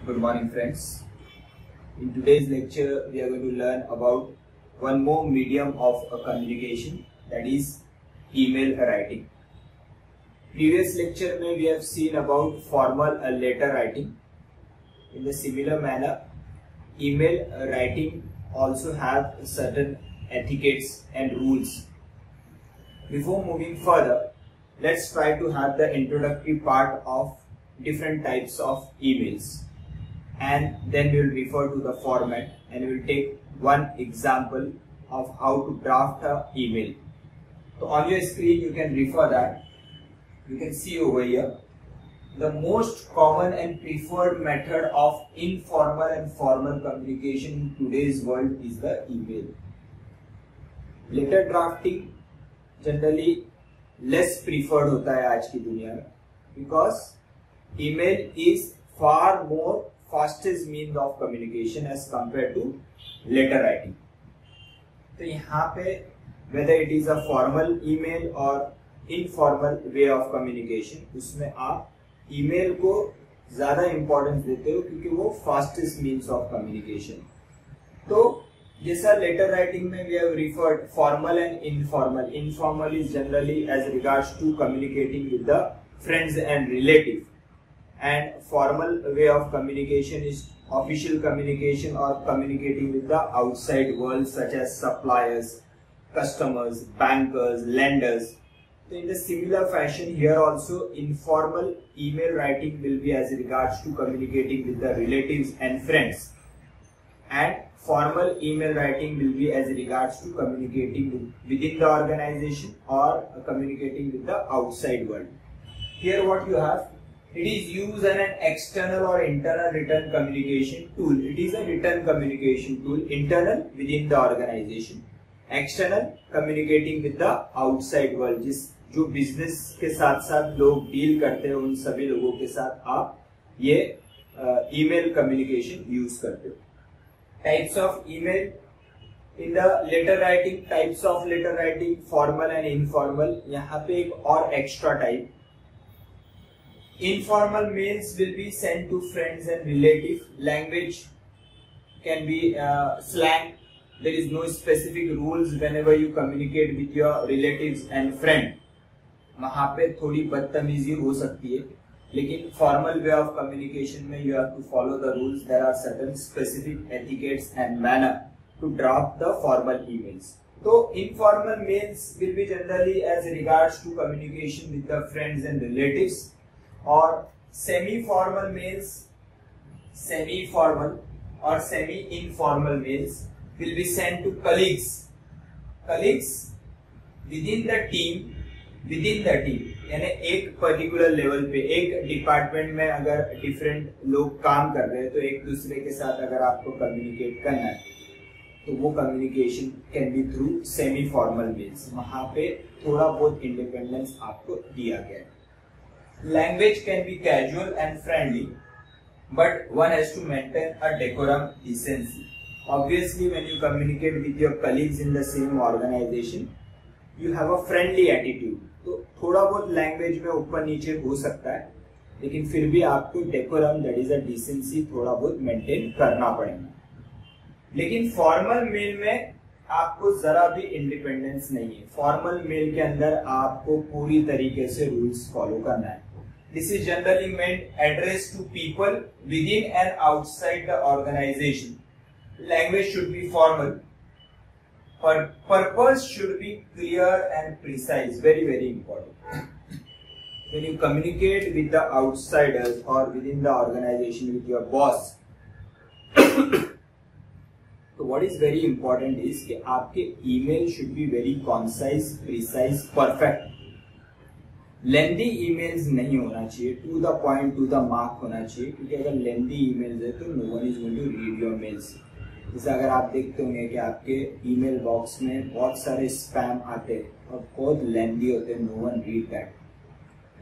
Good morning, friends. In today's lecture, we are going to learn about one more medium of communication, that is email writing. Previous lecture we have seen about formal letter writing. In the similar manner, email writing also have certain etiquettes and rules. Before moving further, let's try to have the introductory part of different types of emails, and then we will refer to the format and we will take one example of how to draft an email. So on your screen you can refer that. You can see over here the most common and preferred method of informal and formal communication in today's world is the email. Letter drafting generally less preferred होता है आज की दुनिया में, because email is far more fastest means of communication as compared to letter writing. तो यहाँ पे whether it is a formal email or informal way of communication, उसमें आप email को ज़्यादा importance देते हो क्योंकि वो fastest means of communication. तो जैसा letter writing में we have referred formal and informal. Informal is generally as regards to communicating with the friends and relatives. And formal way of communication is official communication or communicating with the outside world such as suppliers, customers, bankers, lenders. So in the similar fashion here also informal email writing will be as regards to communicating with the relatives and friends, and formal email writing will be as regards to communicating within the organization or communicating with the outside world. Here what you have, it is used as an external or internal written communication tool. It is a written communication tool, internal within the organization, external communicating with the outside world. जो business के साथ साथ लोग deal करते हैं उन सभी लोगों के साथ आप ये ईमेल कम्युनिकेशन यूज करते हो. Types of email in the letter writing, types of letter writing formal and informal. यहाँ पे एक और extra type, informal mails will be sent to friends and relatives. Language can be slang. There is no specific rules whenever you communicate with your relatives and friend. वहाँ पे थोड़ी बदतमीजी हो सकती है, लेकिन formal way of communication में you have to follow the rules. There are certain specific etiquettes and manner to draft the formal emails. So informal mails will be generally as regards to communication with the friends and relatives. और semi-formal mails, semi-formal or semi-informal mails will be sent to colleagues. Colleagues within the team, यानी एक particular level पे एक department में अगर different लोग काम कर रहे हैं तो एक दूसरे के साथ अगर आपको कम्युनिकेट करना है तो वो communication can be through semi formal mails. वहां पे थोड़ा बहुत इंडिपेंडेंस आपको दिया गया है. Language can be casual and friendly, but one has to maintain a decorum, decency. Obviously, when you communicate with your colleagues in the same organization, you have a friendly attitude. तो थोड़ा बहुत language में ऊपर नीचे हो सकता है, लेकिन फिर भी आपको decorum, that is a decency, थोड़ा बहुत मेंटेन करना पड़ेगा. लेकिन फॉर्मल मेल में आपको जरा भी इंडिपेंडेंस नहीं है. फॉर्मल मेल के अंदर आपको पूरी तरीके से रूल्स फॉलो करना है. This is generally meant addressed to people within and outside the organization. Language should be formal. Purpose should be clear and precise. Very, very important. When you communicate with the outsiders or within the organization with your boss, so what is very important is कि आपके email should be very concise, precise, perfect. Lengthy emails नहीं होना चाहिए, to the point, to the mark होना चाहिए, क्योंकि अगर lengthy emails है तो no one is going to read your mails. जैसे अगर आप देखते होंगे कि आपके ईमेल बॉक्स में बहुत सारे स्पैम आते हैं और बहुत लेंदी होते हैं, नो वन रीड दैट.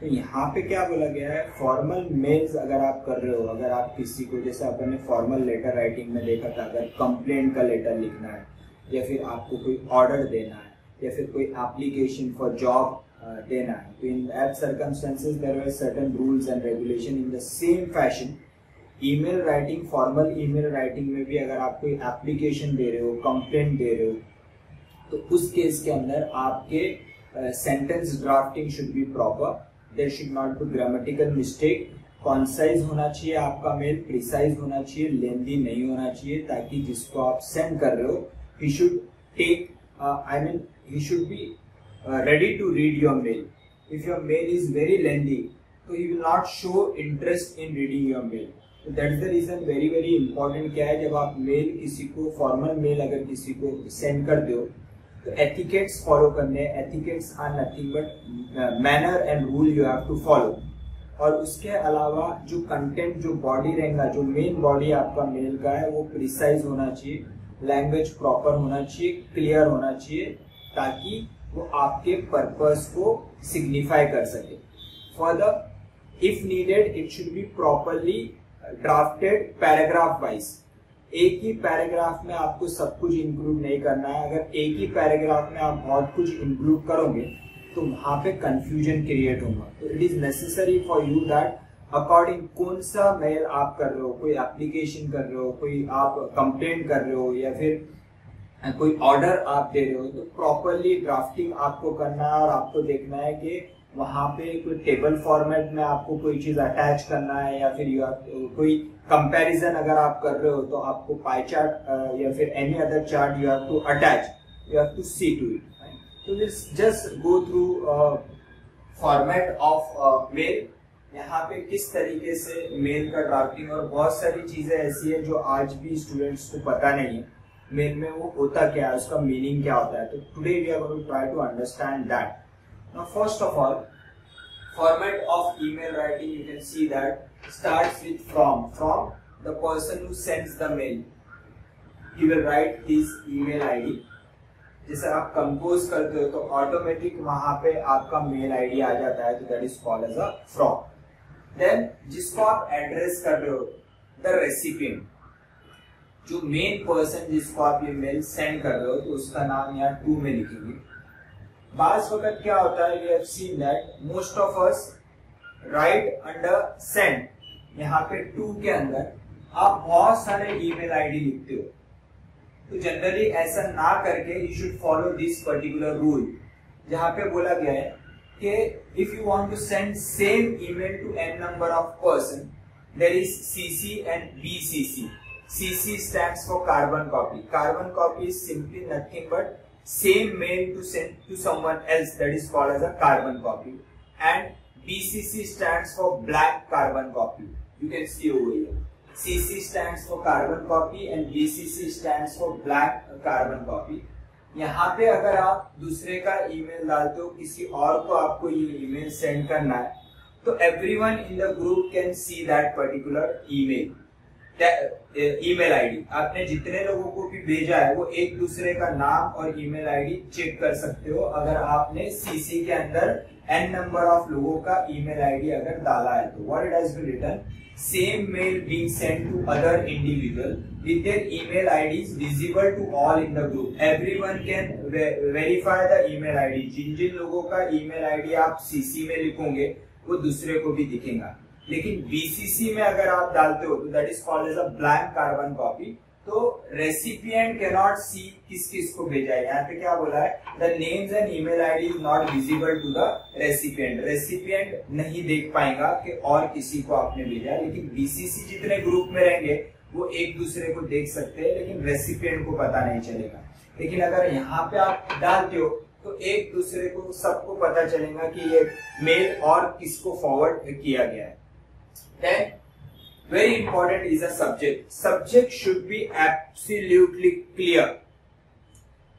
तो यहाँ पे क्या बोला गया है, फॉर्मल मेल्स अगर आप कर रहे हो, अगर आप किसी को, जैसे अपन ने फॉर्मल लेटर राइटिंग में देखा था, अगर कंप्लेंट का लेटर लिखना है या फिर आपको कोई ऑर्डर देना है या फिर कोई एप्लीकेशन फॉर जॉब देना है, तो in that circumstances there were certain rules and regulation. In the same fashion email writing, formal email writing में भी अगर आप कोई एप्लीकेशन दे रहे हो, कंप्लेंट दे रहे हो, तो उस केस के अंदर आपके sentence drafting should be proper, there should not be grammatical mistake, concise होना चाहिए आपका मेल, प्रिसाइज होना चाहिए, लेंदी नहीं होना चाहिए, ताकि जिसको आप सेंड कर रहे हो he should take he should be ready to read your mail. If your mail is very lengthy, so he will not show interest in reading your mail. So that's the reason very important क्या है, जब आप mail किसी को, formal mail अगर किसी को send कर दो, तो एथिकेट्स फॉलो करने, etiquettes are nothing but manner and rule you have to follow. और उसके अलावा जो कंटेंट, जो बॉडी रहेगा, जो मेन बॉडी आपका मेल का है, वो प्रिसाइज होना चाहिए, लैंग्वेज प्रॉपर होना चाहिए, क्लियर होना चाहिए, ताकि वो आपके पर्पस को सिग्निफाई कर सके। Further if needed it should be properly drafted paragraph wise. एक ही पैराग्राफ में आपको सब कुछ इंक्लूड नहीं करना है। अगर एक ही पैराग्राफ में आप बहुत कुछ इंक्लूड करोगे तो वहां पे कंफ्यूजन क्रिएट होगा। तो it is necessary for you that according कौन सा मेल आप कर रहे हो, कोई एप्लीकेशन कर रहे हो, कोई आप कंप्लेंट कर रहे हो, या फिर कोई ऑर्डर आप दे रहे हो, तो प्रॉपरली ड्राफ्टिंग आपको करना है। और आपको देखना है कि वहां पे कोई टेबल फॉर्मेट में आपको कोई चीज अटैच करना है, या फिर कोई कंपैरिजन अगर आप कर रहे हो तो आपको पाई चार्ट या फिर any other chart you have to attach, you have to see to it. तो this just go through format of mail, यहाँ पे किस तरीके से मेल का ड्राफ्टिंग, और बहुत सारी चीजें ऐसी है जो आज भी स्टूडेंट्स को पता नहीं है मेल में वो होता क्या है, उसका मीनिंग क्या होता है। तो today we are going to try to understand that. Now first of all, format of email writing, you can see that starts with from the person who sends the mail, he will write his email ID। जैसे आप compose करते हो तो automatic वहां पे आपका mail ID आ जाता है, तो that is called as a from. Then जिसको आप एड्रेस कर रहे हो, द रेसिपिएंट, जो मेन पर्सन जिसको आप ये मेल सेंड कर रहे हो, तो उसका नाम यहाँ टू में लिखेंगे। बाज वक्त क्या होता है, we have seen that most of us write under send, यहाँ पे टू के अंदर आप बहुत सारे ईमेल आईडी लिखते हो। तो जनरली ऐसा ना करके you should follow this particular rule, जहाँ पे बोला गया है कि if you want to send same email to n number of person, there is CC and BCC। CC stands for carbon copy. Carbon copy is simply nothing but same mail to send to someone else, that is called as a carbon copy, and BCC stands for blank carbon copy. You can see over here, CC stands for carbon copy and BCC stands for blank carbon copy। यहाँ पे अगर आप दूसरे का email डालते हो, किसी और को आपको ये ईमेल सेंड करना है, तो everyone in the group can see that particular email, email ID. आपने जितने लोगों को भी भेजा है वो एक दूसरे का नाम और ईमेल आईडी चेक कर सकते हो। अगर आपने सीसी के अंदर n नंबर ऑफ लोगों का ईमेल आईडी अगर डाला है, तो what it has been written, same mail being sent to other individual with their email IDs visible to all in the group. Everyone can verify the email ID. जिन जिन लोगों का ईमेल आईडी आप CC में लिखोगे वो दूसरे को भी दिखेगा। लेकिन बीसीसी में अगर आप डालते हो तो that is called as a blank carbon copy. तो रेसिपिएंट कैन नॉट सी किस किस को भेजा है। यहाँ पे क्या बोला है, the names and email ID is not visible to the recipient. Recipient नहीं देख पाएगा कि और किसी को आपने भेजा है, लेकिन बीसीसी जितने ग्रुप में रहेंगे वो एक दूसरे को देख सकते हैं, लेकिन रेसिपिएंट को पता नहीं चलेगा। लेकिन अगर यहाँ पे आप डालते हो तो एक दूसरे को, सबको पता चलेगा कि ये मेल और किसको फॉरवर्ड किया गया है। Then very important is a subject. Subject should be absolutely clear.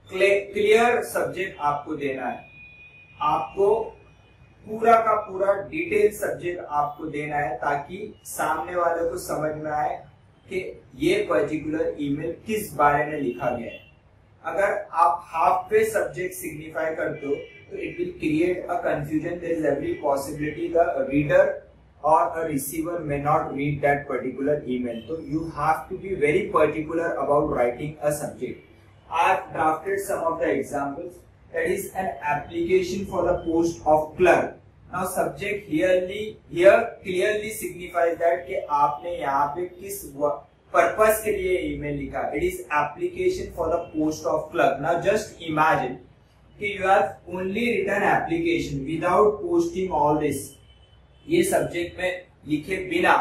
Clear subject आपको देना है। आपको पूरा का पूरा डिटेल सब्जेक्ट आपको देना है, ताकि सामने वाले को समझ में आए कि ये पर्टिकुलर ईमेल किस बारे में लिखा गया है। अगर आप हाफ वे सब्जेक्ट सिग्निफाई करते हो तो it will create a confusion. There is every possibility the reader or a receiver may not read that particular email. So you have to be very particular about writing a subject. I have drafted some of the examples. That is an application for the post of clerk. Now subject here clearly signifies that कि आपने यहाँ पे किस purpose के लिए email लिखा. It is application for the post of clerk. Now just imagine कि you have only written application without posting all this. ये सब्जेक्ट में लिखे बिना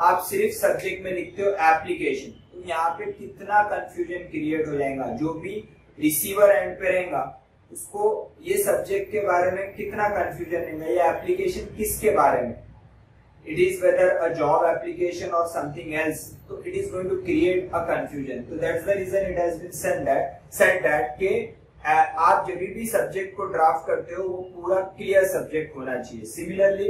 आप सिर्फ सब्जेक्ट में लिखते हो एप्लीकेशन, तो यहाँ पे कितना कंफ्यूजन क्रिएट हो जाएगा. जो भी रिसीवर एंड पे रहेगा उसको ये सब्जेक्ट के बारे में कितना कंफ्यूजन रहेगा, ये एप्लीकेशन किसके बारे में, it is whether a job application or something else, so it is going to create a confusion. So that's the reason it has been said that कि आप जब भी सब्जेक्ट को ड्राफ्ट करते हो वो पूरा क्लियर सब्जेक्ट होना चाहिए. Similarly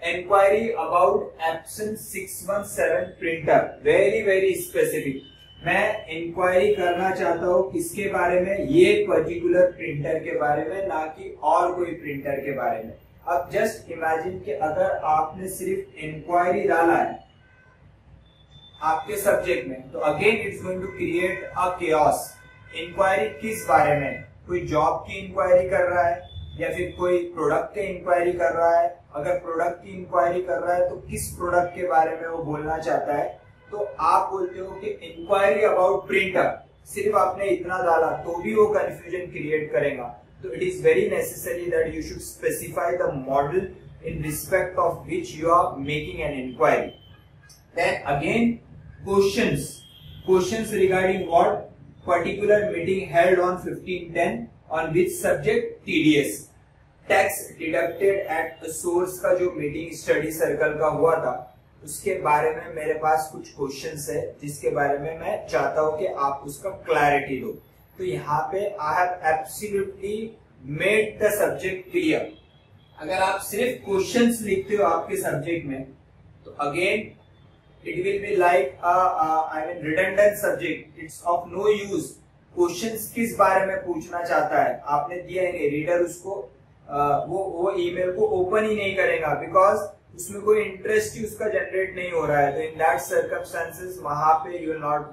inquiry about Epson 617 printer, very specific. मैं इंक्वायरी करना चाहता हूँ किसके बारे में, ये पर्टिकुलर प्रिंटर के बारे में, ना कि और कोई प्रिंटर के बारे में. अब जस्ट इमेजिन कि अगर आपने सिर्फ इंक्वायरी डाला है आपके सब्जेक्ट में, तो again it's going to create a chaos. Inquiry किस बारे में, कोई जॉब की इंक्वायरी कर रहा है या फिर कोई प्रोडक्ट की इंक्वायरी कर रहा है. अगर प्रोडक्ट की इंक्वायरी कर रहा है तो किस प्रोडक्ट के बारे में वो बोलना चाहता है, तो आप बोलते हो कि इंक्वायरी अबाउट प्रिंटर. सिर्फ आपने इतना डाला तो भी वो कंफ्यूजन क्रिएट करेगा. So it is very necessary that you should specify the model in respect of which you are making an inquiry. Then again questions regarding what, particular meeting held on 1510 on which subject, TDS, tax deducted at a source का जो meeting study circle का हुआ था उसके बारे में मेरे पास कुछ क्वेश्चंस है जिसके बारे में मैं चाहता हूं कि आप उसका क्लैरिटी दो. तो यहाँ पे I have absolutely made the subject clear. अगर आप सिर्फ क्वेश्चंस लिखते हो आपके सब्जेक्ट में तो again it will be like redundant subject. It's of no use. Questions किस बारे में पूछना चाहता है आपने दिया है, रीडर उसको वो ईमेल को ओपन ही नहीं करेगा बिकॉज उसमें कोई इंटरेस्ट ही उसका जनरेट नहीं हो रहा है. तो इन दैट सर्कमस्टेंसेस वहां पे you will not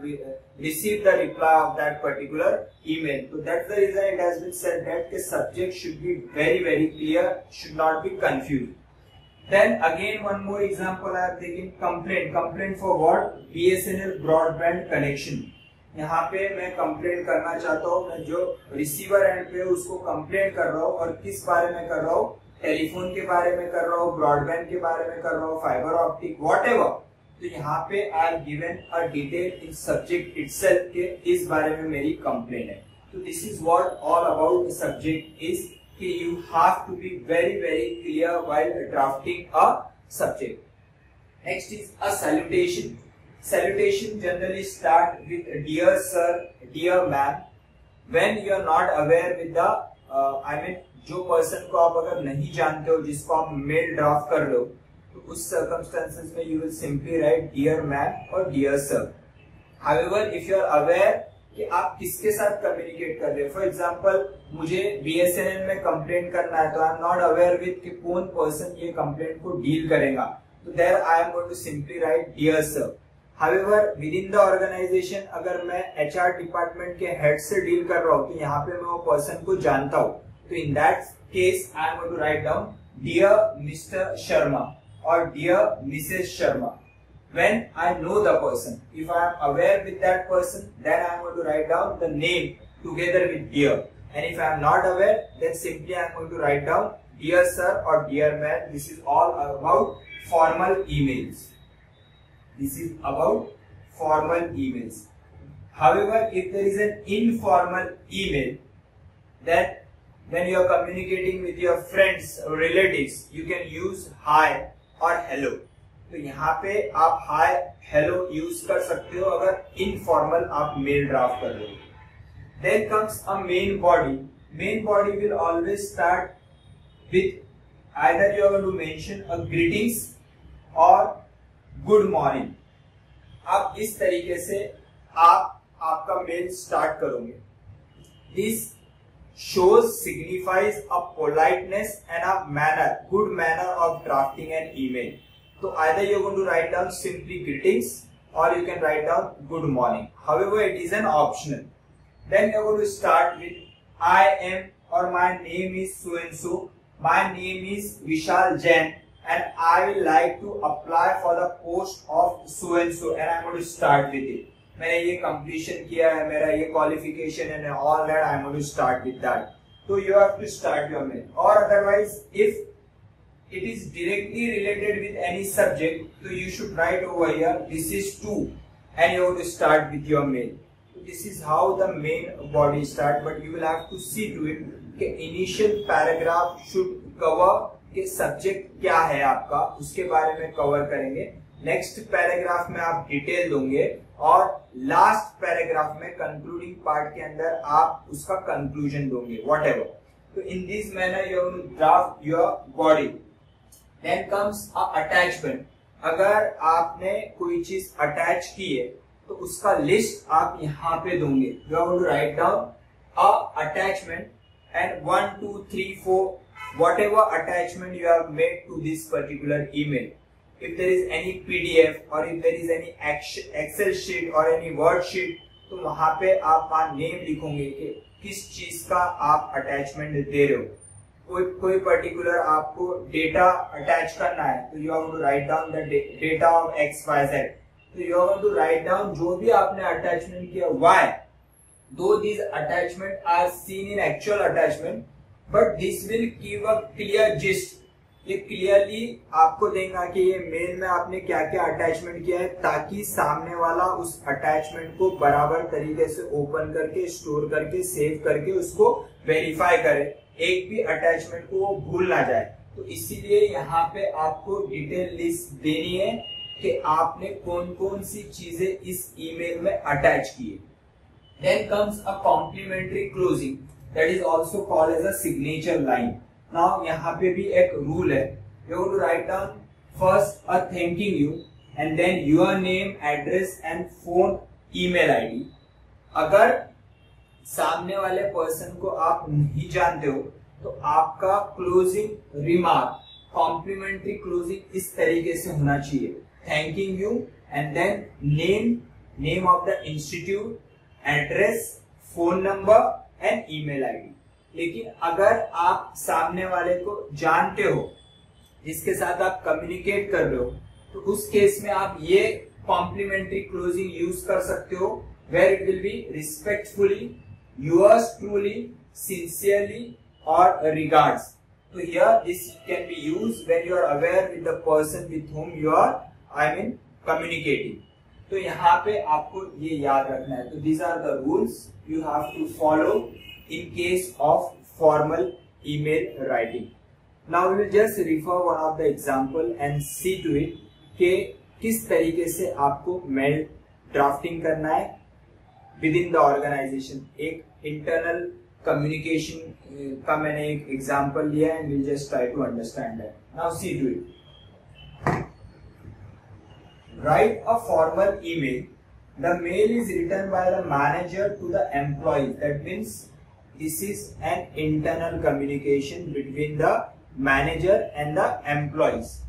receive the reply of that particular email. So that's the reason it has been said that the subject should be very clear, should not be confused. Then again one more example I have taken, complaint for what, BSNL broadband connection. यहाँ पे मैं complaint करना चाहता हूँ, मैं जो receiver and पे उसको कंप्लेंट कर रहा हूँ और किस बारे में कर रहा हूँ, टेलीफोन के बारे में कर रहा हूँ, ब्रॉडबैंड के बारे में कर रहा हूँ, फाइबर ऑप्टिक, व्हाटएवर. तो यहाँ पे I have given a detail in subject itself के इस बारे में मेरी कंप्लेंट है. तो this is what all about subject is कि you have to be very clear while drafting a subject. Next is a salutation. Salutation generally start with dear sir, dear ma'am. When you are not aware with the जो person को आप अगर नहीं जानते हो जिसको आप मेल ड्राफ्ट कर लो तो उस सर्कमस्टेंसेस में you will simply write dear ma'am और dear sir. However if you are aware कि आप किसके साथ कम्युनिकेट कर रहे हो, फॉर एग्जांपल मुझे BSNL में कंप्लेंट करना है तो I am not aware with कि कौन पर्सन ये कंप्लेंट को डील करेगा, तो there I am going to simply write dear sir. However, within the organization अगर मैं HR डिपार्टमेंट के हेड से डील कर रहा हूँ तो यहाँ पे मैं वो पर्सन को जानता हूँ, तो in that case I am going to write down dear Mr Sharma और dear Mrs Sharma. When I know the person, if I am aware with that person, then I am going to write down the name together with dear. And if I am not aware, then simply I am going to write down dear sir or dear ma'am. This is all about formal emails. This is about formal emails. However, if there is an informal email, then when you are communicating with your friends or relatives, you can use hi or hello. तो यहाँ पे आप hi, hello use कर सकते हो अगर informal आप mail draft कर रहे हो. Then comes a main body. Main body will always start with either you are going to mention a greetings or good morning. आप इस तरीके से आपका मेल स्टार्ट करोगे. This shows signifies a politeness and a manner, good manner of drafting an email. तो either you are going to write down simply greetings और you can write down good morning. However it is an optional. Then you are going to start with I am और my name is so and so my name is Vishal Jain and I will like to apply for the post of so and so and I'm going to start with it. मैंने ये completion किया है, मेरा ये qualification and all that, I'm going to start with that. So you have to start your mail. Or otherwise, if it is directly related with any subject, so you should write over here, this is to, and you have to start with your mail. So this is how the main body start, but you will have to see to it कि initial paragraph should cover कि subject क्या है आपका, उसके बारे में cover करेंगे. Next paragraph में आप डिटेल दोगे और लास्ट पैराग्राफ में कंक्लूडिंग पार्ट के अंदर आप उसका कंक्लूजन दोगे, व्हाटएवर. तो in this manner you draft your body. Then comes a attachment. अगर आपने कोई चीज अटैच की है तो उसका लिस्ट आप यहाँ पे दोगे. You have to write down a attachment and 1 2 3 4 whatever attachment you have made to this particular email. If there is any PDF or if there is any Excel sheet or any word sheet, तो वहां पे आप name लिखोगे कि किस चीज का आप अटैचमेंट दे रहे हो. कोई पर्टिकुलर आपको डेटा अटैच करना है तो you have to write down the data of XYZ. तो you have to write down जो भी आपने अटैचमेंट किया. व्हाई? दो these attachment are seen in actual attachment, but this will give a clear gist. ये क्लियरली आपको देगा कि ये मेल में आपने क्या क्या अटैचमेंट किया है, ताकि सामने वाला उस अटैचमेंट को बराबर तरीके से ओपन करके, स्टोर करके, सेव करके उसको वेरीफाई करे, एक भी अटैचमेंट को वो भूल ना जाए. तो इसीलिए यहाँ पे आपको डिटेल लिस्ट देनी है कि आपने कौन कौन सी चीजें इस ईमेल में अटैच की है. Then comes a complimentary closing, that is also called as a signature line. Now यहाँ पे भी एक रूल है. You have to write down first a thanking you and then your name, address and phone, email ID. अगर सामने वाले person को आप नहीं जानते हो तो आपका क्लोजिंग रिमार्क, कॉम्प्लीमेंट्री क्लोजिंग इस तरीके से होना चाहिए. Thanking you and then name of the institute, address, phone number and email ID. लेकिन अगर आप सामने वाले को जानते हो, जिसके साथ आप कम्युनिकेट कर रहे हो, तो उस केस में आप ये कॉम्प्लीमेंट्री क्लोजिंग यूज कर सकते हो, where it will be respectfully, yours truly, sincerely or regards. So here this can be used when you are aware with the person with whom you are communicating. तो यहाँ पे आपको ये याद रखना है. तो these are the rules you have to follow in case of formal email writing. Now we will just refer one of the example and see to it कि किस तरीके से आपको मेल ड्राफ्टिंग करना है within the organization. एक internal communication का मैंने एक example लिया है and we'll just try to understand that. Now see to it. Write a formal email. The mail is written by the manager to the employee. That means this is an internal communication between the manager and the employees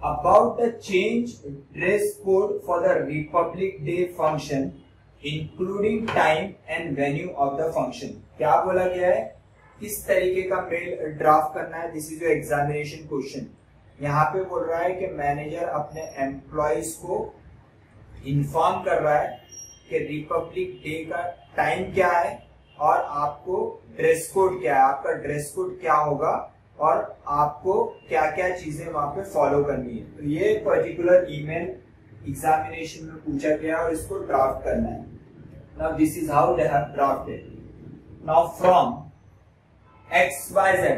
about the change dress code for the Republic Day function, including time and venue of the function. क्या बोला गया है, किस तरीके का mail draft करना है. This is your examination question. यहाँ पे बोल रहा है कि मैनेजर अपने एम्प्लॉइज को इन्फॉर्म कर रहा है कि रिपब्लिक डे का टाइम क्या है और आपको ड्रेस कोड क्या है, आपका ड्रेस कोड क्या होगा और आपको क्या क्या चीजें वहां पे फॉलो करनी है. तो ये पर्टिकुलर ईमेल एग्जामिनेशन में पूछा गया और इसको ड्राफ्ट करना है. Now this is how they have drafted. Now from XYZ,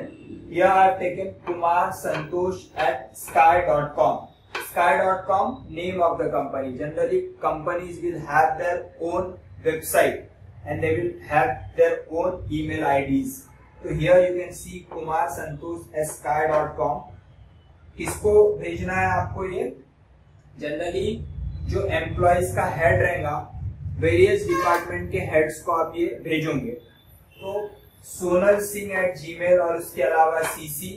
here I have taken Kumar Santosh at sky.com. Sky.com, name of the company. Generally companies will have their own website and they will have their own email IDs. So here you can see Kumar Santosh at sky.com. किसको भेजना है आपको ये? Generally जो employees का head रहेगा, various department के heads को आप ये भेजोगे. तो सोनल सिंह एट जीमेल और उसके अलावा CC,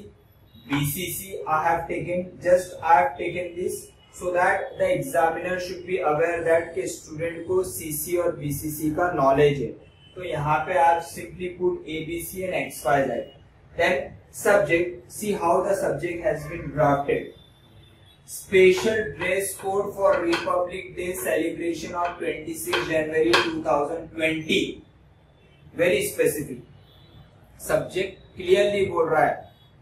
BCC I have taken this so that the examiner should be aware that के स्टूडेंट को CC और BCC का नॉलेज है. तो यहाँ पे आप simply put ABC and XYZ. Then subject, see how the subject has been drafted. Special dress code for Republic Day celebration on 26 January 2020. Very specific. Subject clearly बोल रहा है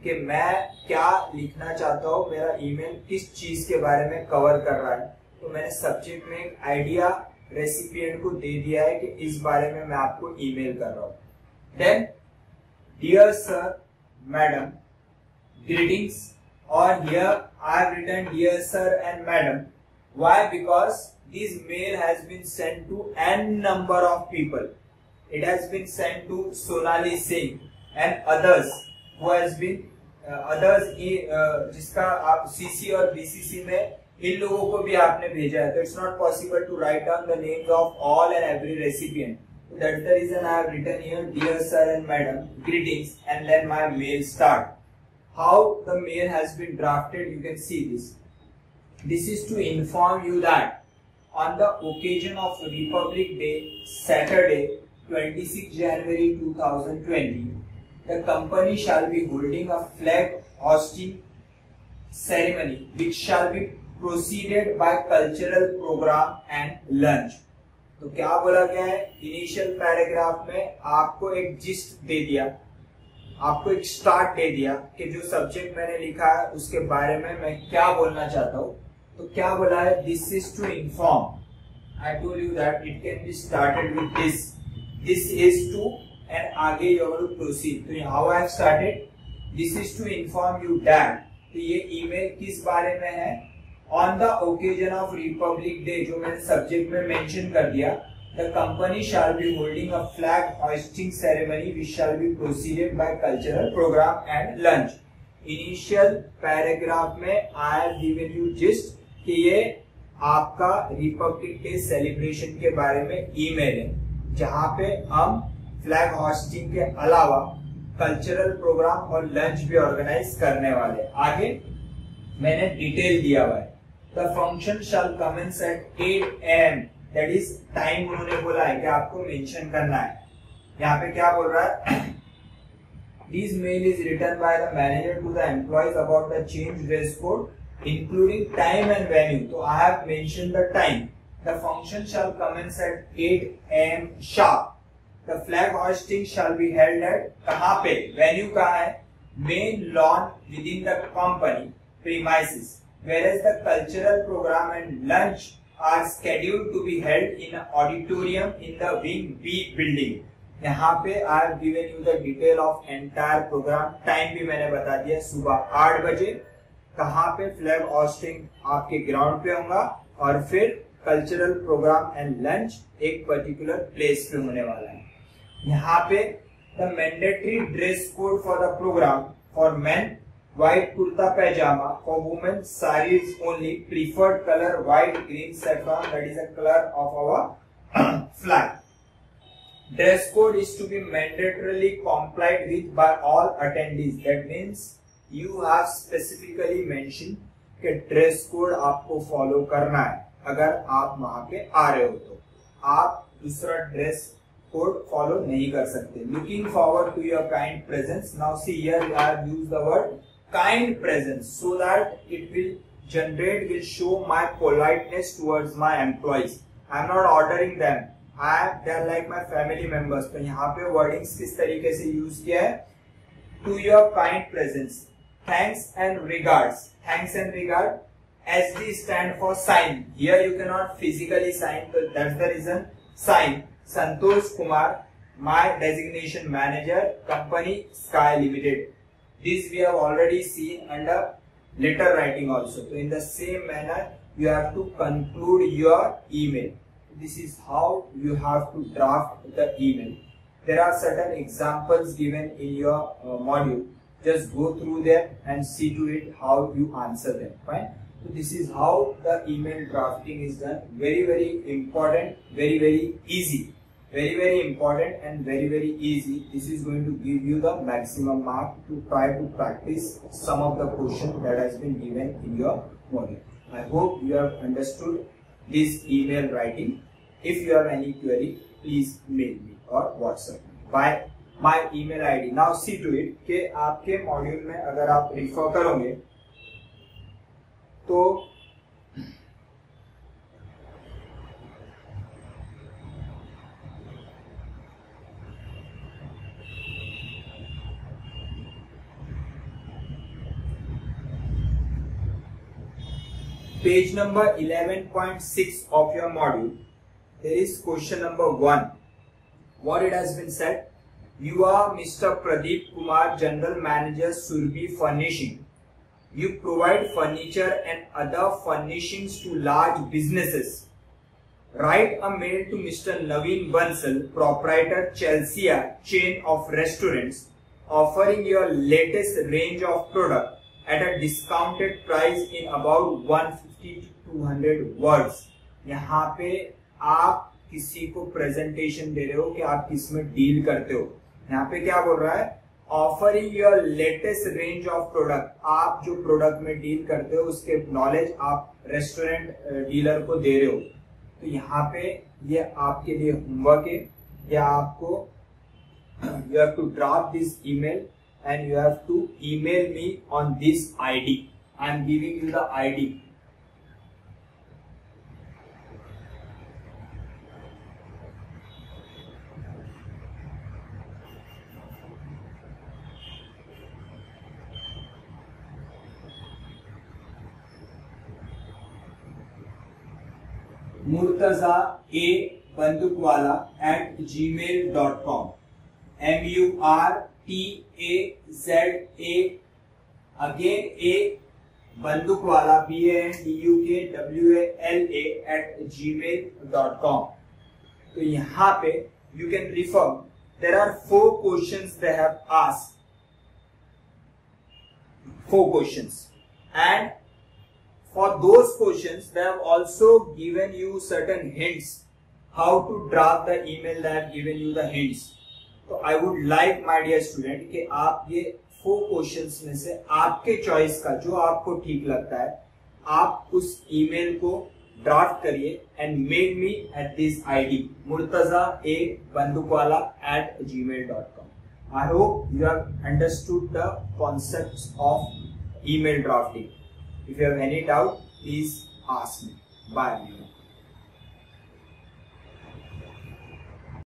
कि मैं क्या लिखना चाहता हूँ, मेरा ईमेल किस चीज के बारे में कवर कर रहा है. तो मैंने सब्जेक्ट में एक आइडिया रेसिपिएंट को दे दिया है कि इस बारे में मैं आपको ईमेल कर रहा हूँ. Then dear sir, madam, greetings. Or here I have written dear sir and madam. Why? Because this mail has been sent to n number of people. It has been sent to Sonali Singh and others who has been जिसका आप CC और BCC में इन लोगों को भी आपने भेजा है. तो it's not possible to write down the names of all and every recipient. That's the reason I have written here dear sir and madam, greetings, and then my mail start. How the mail has been drafted, you can see this. This is to inform you that on the occasion of Republic Day, Saturday, 26 January 2020, the company shall be holding a flag hosting ceremony which shall be preceded by cultural program and lunch. तो क्या बोला गया है? Initial paragraph में आपको एक gist दे दिया, आपको एक स्टार्ट दे दिया कि जो सब्जेक्ट मैंने लिखा है उसके बारे में मैं क्या बोलना चाहता हूँ. तो क्या बोला है? This is to inform. I told you that it can be started with this. This is to end आगे यू हैव टू प्रोसीड. तो how I have started, this is to inform you that. तो ये email किस बारे में है? On the occasion of Republic Day, जो मैंने सब्जेक्ट में मेंशन कर दिया. The company shall be holding a flag hoisting ceremony which shall be preceded by cultural program and lunch. Initial paragraph में I have given you gist कि ये आपका Republic Day celebration के बारे में ईमेल है, जहाँ पे हम flag hosting के अलावा cultural program और lunch भी organize करने वाले. आगे मैंने डिटेल दिया हुआ है. The function shall commence at 8 AM. That is time उन्होंने बोला है कि आपको मेंशन करना है. यहाँ पे क्या बोल रहा है? This mail is written by the manager to the employees about the change dress code, including time and venue. So I have mentioned the time. The function shall commence at 8 AM sharp. The flag hoisting shall be held at कहाँ पे? Venue कहाँ है? Main lawn within the company premises. Whereas the cultural program and lunch are scheduled to be held in an auditorium in the wing B building. यहाँ पे I have given you the detail of entire program. Time भी मैंने बता दिया, सुबह 8 बजे. कहाँ पे? फ्लैग होस्टिंग आपके ग्राउंड पे होगा और फिर कल्चरल प्रोग्राम एंड लंच एक पर्टिकुलर प्लेस पे होने वाला है. यहाँ पे the mandatory dress code for the programme for men white kurta pajama, for women sarees only, preferred color white, green, saffron, that is a color of our flag. Dress code is to be mandatorily complied with by all attendees. That means you have specifically mentioned कि dress code आपको follow करना है. अगर आप वहां पे आ रहे हो तो आप दूसरा dress code follow नहीं कर सकते. Looking forward to your kind presence. Now see here I have used the word kind presence so that it will show my politeness towards my employees. I am not ordering them. They are like my family members. तो यहाँ पे wordings किस तरीके से use किया है? To your kind presence. Thanks and regards. Thanks and regard. SD stand for sign. Here you cannot physically sign. So that's the reason. Sign. Santosh Kumar, my designation manager, company Sky Limited. This we have already seen under letter writing also. So in the same manner, you have to conclude your email. This is how you have to draft the email. There are certain examples given in your module. Just go through them and see to it how you answer them. Fine. So this is how the email drafting is done. Very, very important. Very, very easy. Very, very important and very, very easy. This is going to give you the maximum mark to try to practice some of the questions that has been given in your module. I hope you have understood this email writing. If you have any query, please mail me or WhatsApp me. Bye. My email ID. Now see to it कि आपके module में अगर आप refer करोगे तो page number 11.6 of your module, there is question number 1. What it has been said? You are Mr. Pradeep Kumar, General Manager, Surbi Furnishing. You provide furniture and other furnishings to large businesses. Write a mail to Mr. Naveen Bansal, Proprietor, Chelsea chain of restaurants, offering your latest range of product at a discounted price in about 150 to 200 words. यहाँ पे आप किसी को presentation दे रहे हो कि आप किस में डील करते हो. यहाँ पे क्या बोल रहा है? Offering your latest range of product. आप जो प्रोडक्ट में डील करते हो उसके नॉलेज आप रेस्टोरेंट डीलर को दे रहे हो. तो यहाँ पे ये आपके लिए होमवर्क है. या आपको you have to draft this email and you have to email me on this ID. I am giving you the ID. Murtaza A Bandukwala @gmail.com. MURTAZA again A Bandukwala BANDUKWALA @gmail.com. तो यहाँ पे you can refer. There are 4 questions they have asked. 4 questions, and for those questions they have also given you certain hints how to draft the email. They have given you the hints. तो I would like my dear student कि आप ये 4 questions में से आपके choice का जो आपको ठीक लगता है आप उस ईमेल को ड्राफ्ट करिए and mail me at this ID murtaza@bandukwala@gmail.com. I hope you have understood the concepts of email drafting. If you have any doubt, please ask me. Bye.